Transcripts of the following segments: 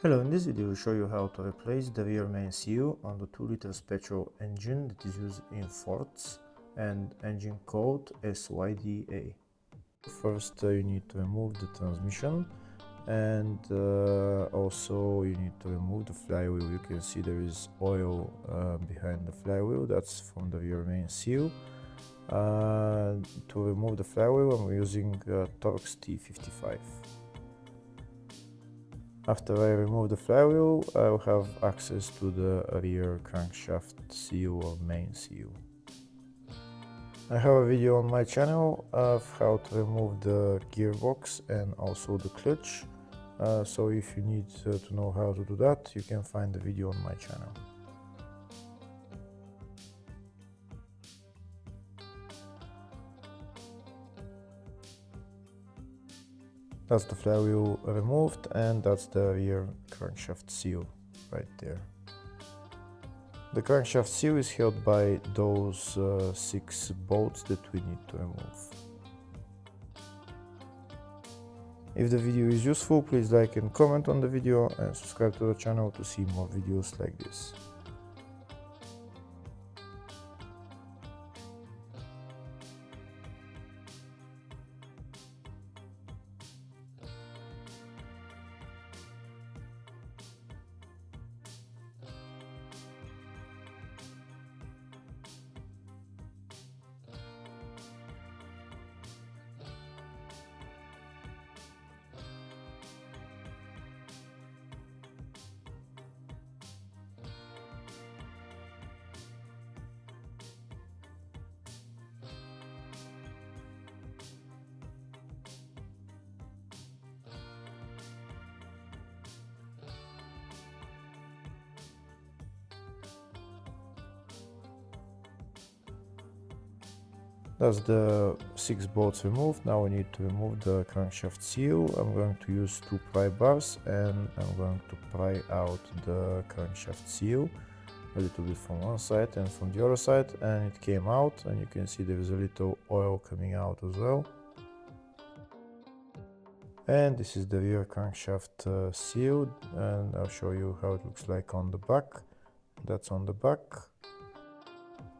Hello, in this video I will show you how to replace the rear main seal on the 2 liters petrol engine that is used in Fords and engine code SYDA. First you need to remove the transmission and also you need to remove the flywheel. You can see there is oil behind the flywheel, that's from the rear main seal. To remove the flywheel I'm using Torx T55. After I remove the flywheel, I'll have access to the rear crankshaft seal or main seal. I have a video on my channel of how to remove the gearbox and also the clutch. So if you need to know how to do that, you can find the video on my channel. That's the flywheel removed and that's the rear crankshaft seal right there. The crankshaft seal is held by those 6 bolts that we need to remove. If the video is useful, please like and comment on the video and subscribe to the channel to see more videos like this. That's the 6 bolts removed. Now we need to remove the crankshaft seal. I'm going to use 2 pry bars and I'm going to pry out the crankshaft seal a little bit from one side and from the other side, and it came out, and you can see there is a little oil coming out as well. And this is the rear crankshaft seal, and I'll show you how it looks like on the back. That's on the back.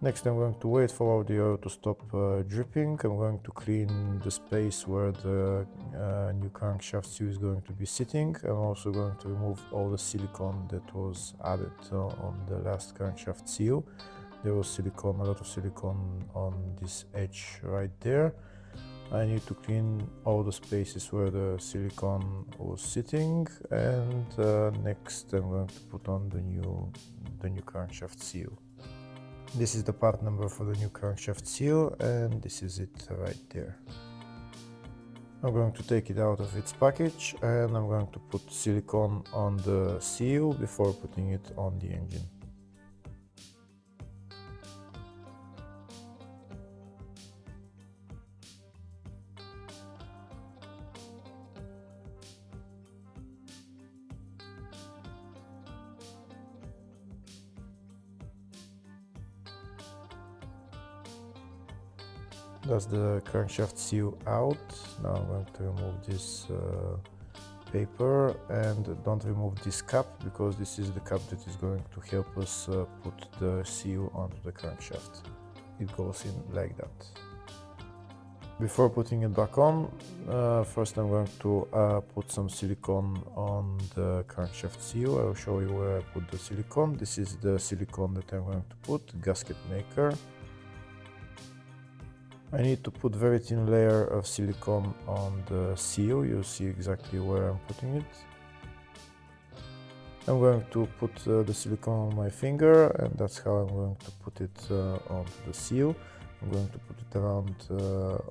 Next I'm going to wait for all the oil to stop dripping. I'm going to clean the space where the new crankshaft seal is going to be sitting. I'm also going to remove all the silicone that was added on the last crankshaft seal. There was a lot of silicone on this edge right there. I need to clean all the spaces where the silicone was sitting, and next I'm going to put on the new crankshaft seal. This is the part number for the new crankshaft seal, and this is it right there. I'm going to take it out of its package and I'm going to put silicone on the seal before putting it on the engine. That's the crankshaft seal out. Now I'm going to remove this paper, and don't remove this cap because this is the cap that is going to help us put the seal onto the crankshaft. It goes in like that. Before putting it back on, first I'm going to put some silicone on the crankshaft seal. I'll show you where I put the silicone. This is the silicone that I'm going to put, gasket maker. I need to put very thin layer of silicone on the seal. You'll see exactly where I'm putting it. I'm going to put the silicone on my finger, and that's how I'm going to put it onto the seal. I'm going to put it around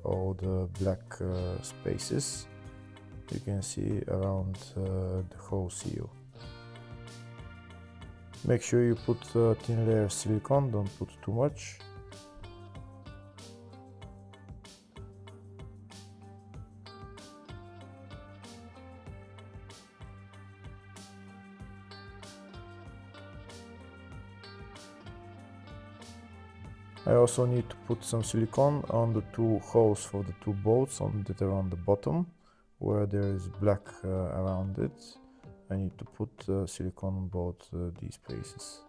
all the black spaces. You can see around the whole seal. Make sure you put a thin layer of silicone, don't put too much. I also need to put some silicone on the 2 holes for the 2 bolts that are on the bottom, where there is black around it. I need to put silicone on both these places.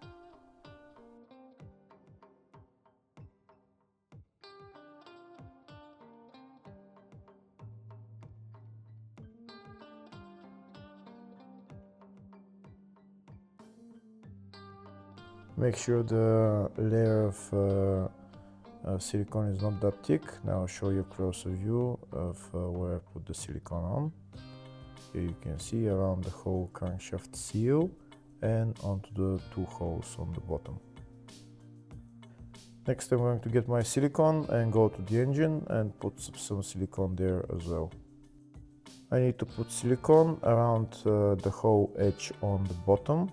Make sure the layer of silicone is not that thick. Now I'll show you a closer view of where I put the silicone on. Here you can see around the whole crankshaft seal and onto the two holes on the bottom. Next I'm going to get my silicone and go to the engine and put some silicone there as well. I need to put silicone around the whole edge on the bottom.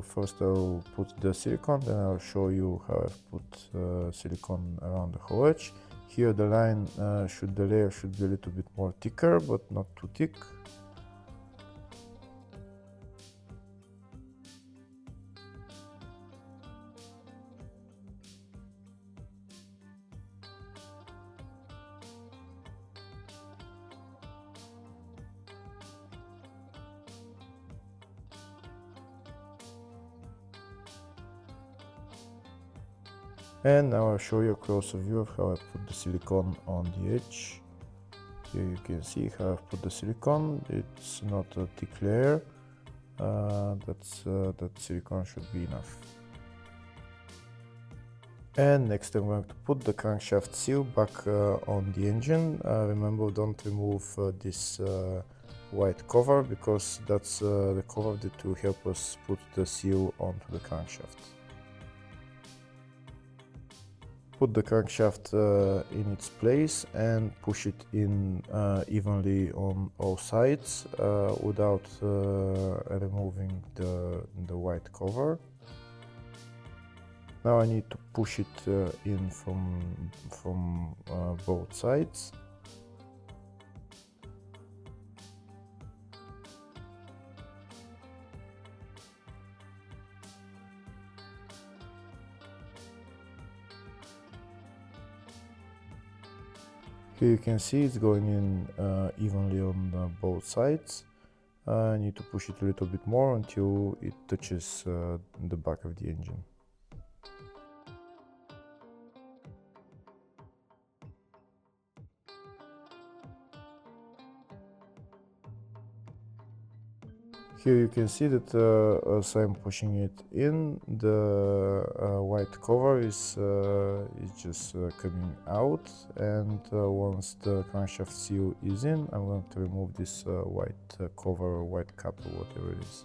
First I'll put the silicone, then I'll show you how I've put silicone around the whole edge. Here the line, the layer should be a little bit more thicker, but not too thick. And now I'll show you a closer view of how I put the silicone on the edge. Here you can see how I've put the silicone. It's not a thick layer. That silicone should be enough. And next I'm going to put the crankshaft seal back on the engine. Remember, don't remove this white cover, because that's the cover that will help us put the seal onto the crankshaft. Put the crankshaft in its place and push it in evenly on all sides without removing the white cover. Now I need to push it in from both sides. Here you can see it's going in evenly on both sides. I need to push it a little bit more until it touches the back of the engine. Here you can see that as I'm pushing it in, the white cover is just coming out, and once the crankshaft seal is in, I'm going to remove this white cover or white cap or whatever it is.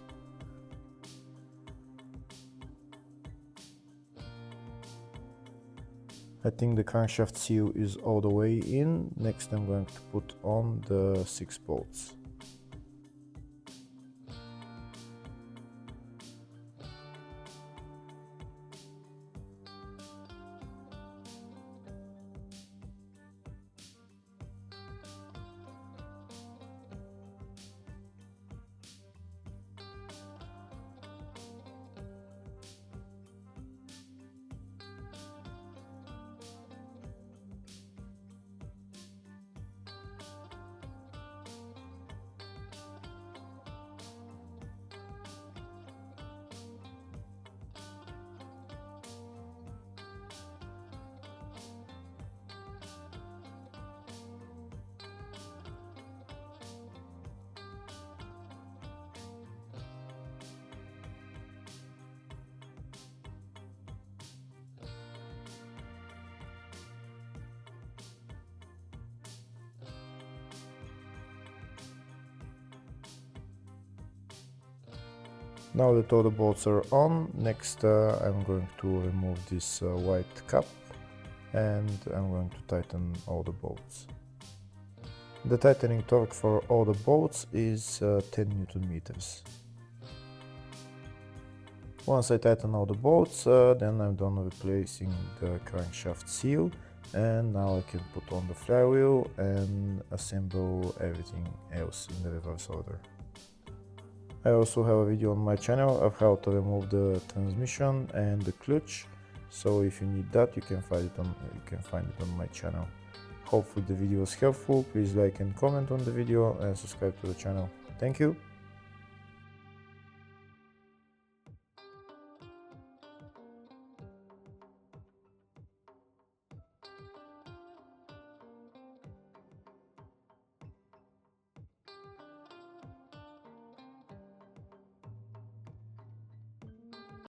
I think the crankshaft seal is all the way in. Next I'm going to put on the 6 bolts. Now that all the bolts are on, next I'm going to remove this white cap and I'm going to tighten all the bolts. The tightening torque for all the bolts is 10 Newton meters. Once I tighten all the bolts, then I'm done replacing the crankshaft seal, and now I can put on the flywheel and assemble everything else in the reverse order. I also have a video on my channel of how to remove the transmission and the clutch, so if you need that, you can find it on my channel. Hopefully the video was helpful. Please like and comment on the video and subscribe to the channel. Thank you.